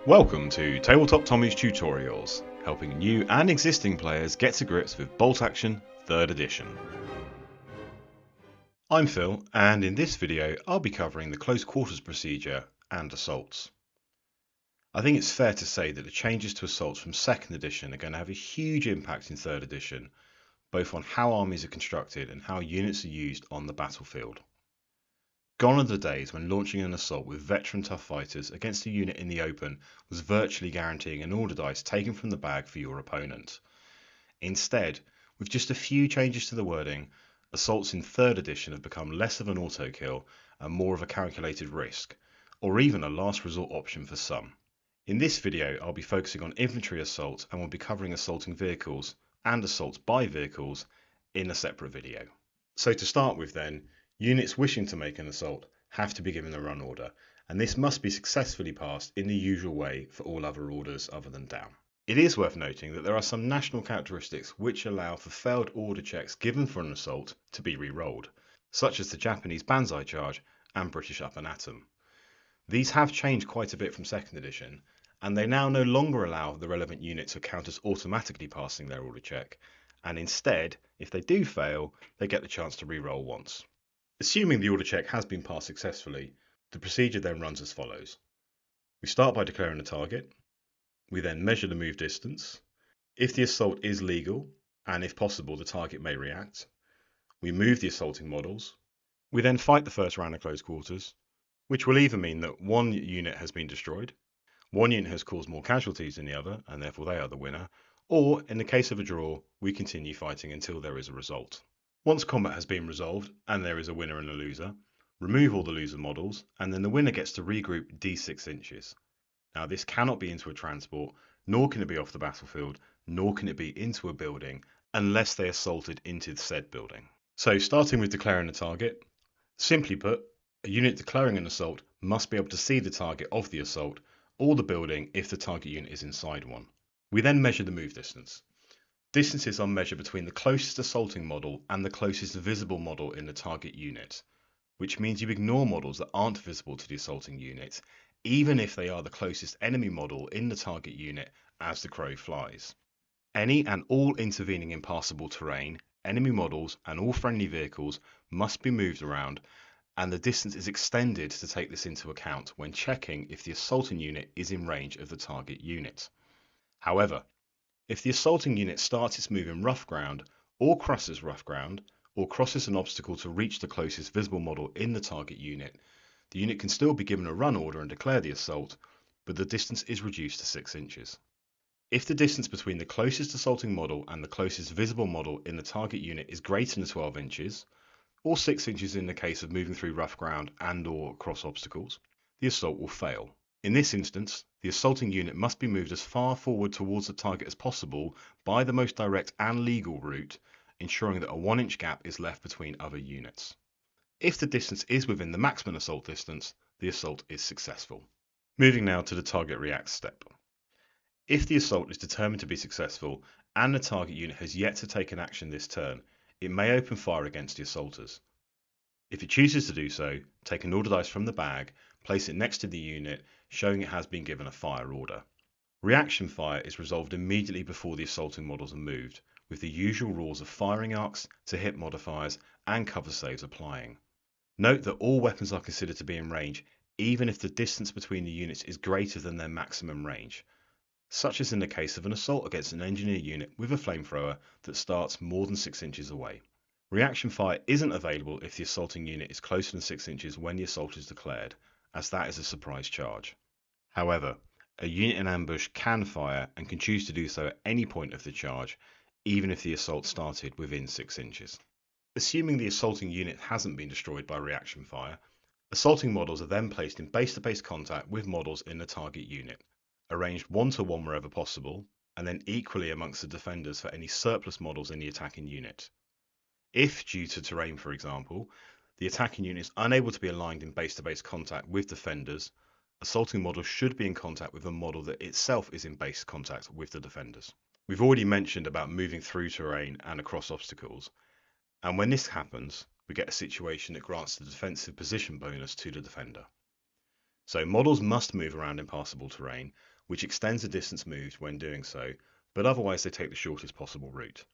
Welcome to Tabletop Tommies Tutorials, helping new and existing players get to grips with Bolt Action 3rd edition. I'm Phil, and in this video I'll be covering the close quarters procedure and assaults. I think it's fair to say that the changes to assaults from 2nd edition are going to have a huge impact in 3rd edition, both on how armies are constructed and how units are used on the battlefield. Gone are the days when launching an assault with veteran tough fighters against a unit in the open was virtually guaranteeing an order dice taken from the bag for your opponent. Instead, with just a few changes to the wording, assaults in 3rd edition have become less of an auto kill and more of a calculated risk, or even a last resort option for some. In this video I'll be focusing on infantry assaults and will be covering assaulting vehicles and assaults by vehicles in a separate video. So to start with then, units wishing to make an assault have to be given a run order, and this must be successfully passed in the usual way for all other orders other than down. It is worth noting that there are some national characteristics which allow for failed order checks given for an assault to be re-rolled, such as the Japanese Banzai Charge and British Up and Atom. These have changed quite a bit from 2nd edition, and they now no longer allow the relevant unit to count as automatically passing their order check, and instead, if they do fail, they get the chance to re-roll once. Assuming the order check has been passed successfully, the procedure then runs as follows. We start by declaring a target. We then measure the move distance. If the assault is legal, and if possible the target may react, we move the assaulting models. We then fight the first round of close quarters, which will either mean that one unit has been destroyed, one unit has caused more casualties than the other, and therefore they are the winner, or in the case of a draw, we continue fighting until there is a result. Once combat has been resolved and there is a winner and a loser, remove all the loser models, and then the winner gets to regroup d6 inches. Now this cannot be into a transport, nor can it be off the battlefield, nor can it be into a building, unless they assaulted into the said building. So starting with declaring a target, simply put, a unit declaring an assault must be able to see the target of the assault, or the building if the target unit is inside one. We then measure the move distance. Distances are measured between the closest assaulting model and the closest visible model in the target unit, which means you ignore models that aren't visible to the assaulting unit, even if they are the closest enemy model in the target unit as the crow flies. Any and all intervening impassable terrain, enemy models, and all friendly vehicles must be moved around, and the distance is extended to take this into account when checking if the assaulting unit is in range of the target unit. However, if the assaulting unit starts its move in rough ground, or crosses rough ground, or crosses an obstacle to reach the closest visible model in the target unit, the unit can still be given a run order and declare the assault, but the distance is reduced to 6 inches. If the distance between the closest assaulting model and the closest visible model in the target unit is greater than 12 inches, or 6 inches in the case of moving through rough ground and or cross obstacles, the assault will fail. In this instance, the assaulting unit must be moved as far forward towards the target as possible by the most direct and legal route, ensuring that a 1-inch gap is left between other units. If the distance is within the maximum assault distance, the assault is successful. Moving now to the target react step. If the assault is determined to be successful and the target unit has yet to take an action this turn, it may open fire against the assaulters. If it chooses to do so, take an order dice from the bag, place it next to the unit, showing it has been given a fire order. Reaction fire is resolved immediately before the assaulting models are moved, with the usual rules of firing arcs, to hit modifiers, and cover saves applying. Note that all weapons are considered to be in range, even if the distance between the units is greater than their maximum range, such as in the case of an assault against an engineer unit with a flamethrower that starts more than 6 inches away. Reaction fire isn't available if the assaulting unit is closer than 6 inches when the assault is declared, as that is a surprise charge. However, a unit in ambush can fire and can choose to do so at any point of the charge, even if the assault started within 6 inches. Assuming the assaulting unit hasn't been destroyed by reaction fire, assaulting models are then placed in base-to-base contact with models in the target unit, arranged 1-to-1 wherever possible, and then equally amongst the defenders for any surplus models in the attacking unit. If, due to terrain for example, the attacking unit is unable to be aligned in base-to-base contact with defenders, assaulting models should be in contact with a model that itself is in base contact with the defenders. We've already mentioned about moving through terrain and across obstacles, and when this happens, we get a situation that grants the defensive position bonus to the defender. So models must move around impassable terrain, which extends the distance moved when doing so, but otherwise they take the shortest possible route.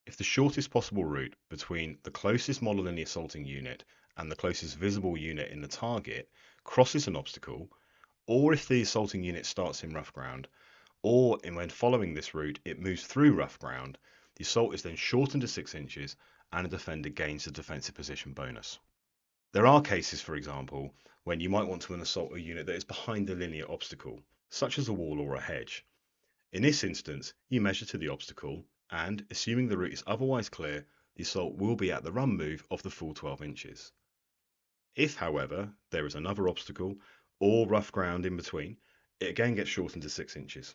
If the shortest possible route between the closest model in the assaulting unit and the closest visible unit in the target crosses an obstacle, or if the assaulting unit starts in rough ground, or when following this route it moves through rough ground, the assault is then shortened to 6 inches and a defender gains the defensive position bonus. There are cases, for example, when you might want to assault a unit that is behind a linear obstacle, such as a wall or a hedge. In this instance, you measure to the obstacle, and, assuming the route is otherwise clear, the assault will be at the run move of the full 12 inches. If, however, there is another obstacle or rough ground in between, it again gets shortened to 6 inches.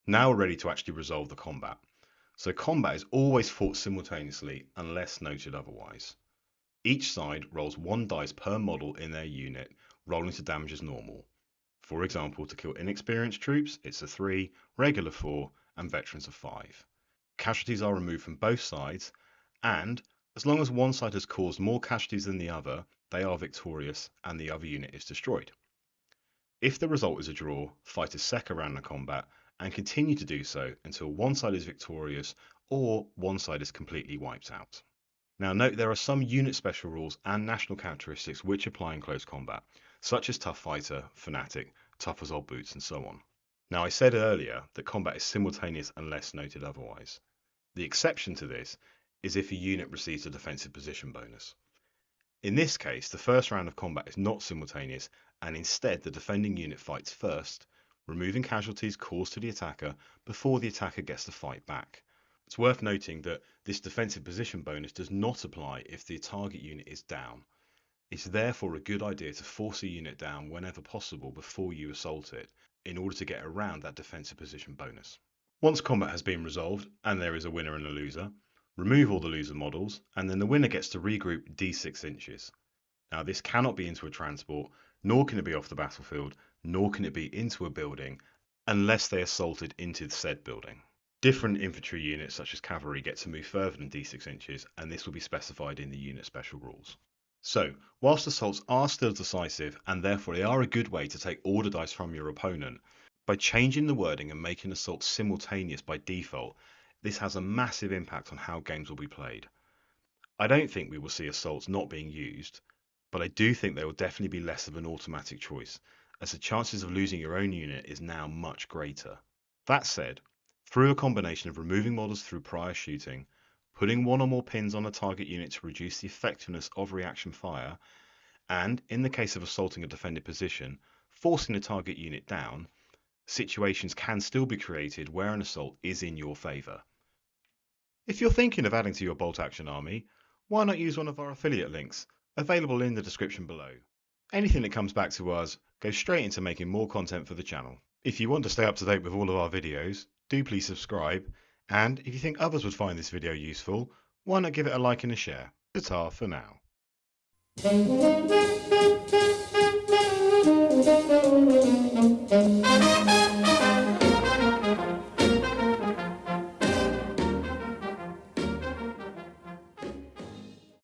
Now we're ready to actually resolve the combat. So combat is always fought simultaneously unless noted otherwise. Each side rolls 1 dice per model in their unit, rolling to damage as normal. For example, to kill inexperienced troops, it's a 3, regular 4, and veterans a 5. Casualties are removed from both sides, and as long as one side has caused more casualties than the other, they are victorious and the other unit is destroyed. If the result is a draw, fighters sec around the combat and continue to do so until one side is victorious or one side is completely wiped out. Now note there are some unit special rules and national characteristics which apply in close combat, such as Tough Fighter, Fanatic, Tough as Old Boots, and so on. Now I said earlier that combat is simultaneous unless noted otherwise. The exception to this is if a unit receives a defensive position bonus. In this case, the first round of combat is not simultaneous, and instead the defending unit fights first, removing casualties caused to the attacker before the attacker gets to fight back. It's worth noting that this defensive position bonus does not apply if the target unit is down. It's therefore a good idea to force a unit down whenever possible before you assault it, in order to get around that defensive position bonus. Once combat has been resolved, and there is a winner and a loser, remove all the loser models, and then the winner gets to regroup d6 inches. Now this cannot be into a transport, nor can it be off the battlefield, nor can it be into a building, unless they assaulted into the said building. Different infantry units such as cavalry get to move further than d6 inches, and this will be specified in the unit special rules. So, whilst assaults are still decisive, and therefore they are a good way to take order dice from your opponent, by changing the wording and making assaults simultaneous by default, this has a massive impact on how games will be played. I don't think we will see assaults not being used, but I do think they will definitely be less of an automatic choice, as the chances of losing your own unit is now much greater. That said, through a combination of removing models through prior shooting, putting 1 or more pins on a target unit to reduce the effectiveness of reaction fire, and, in the case of assaulting a defended position, forcing the target unit down, situations can still be created where an assault is in your favour. If you're thinking of adding to your bolt action army, why not use one of our affiliate links, available in the description below. Anything that comes back to us goes straight into making more content for the channel. If you want to stay up to date with all of our videos, do please subscribe, and if you think others would find this video useful, why not give it a like and a share. Ta-ta for now.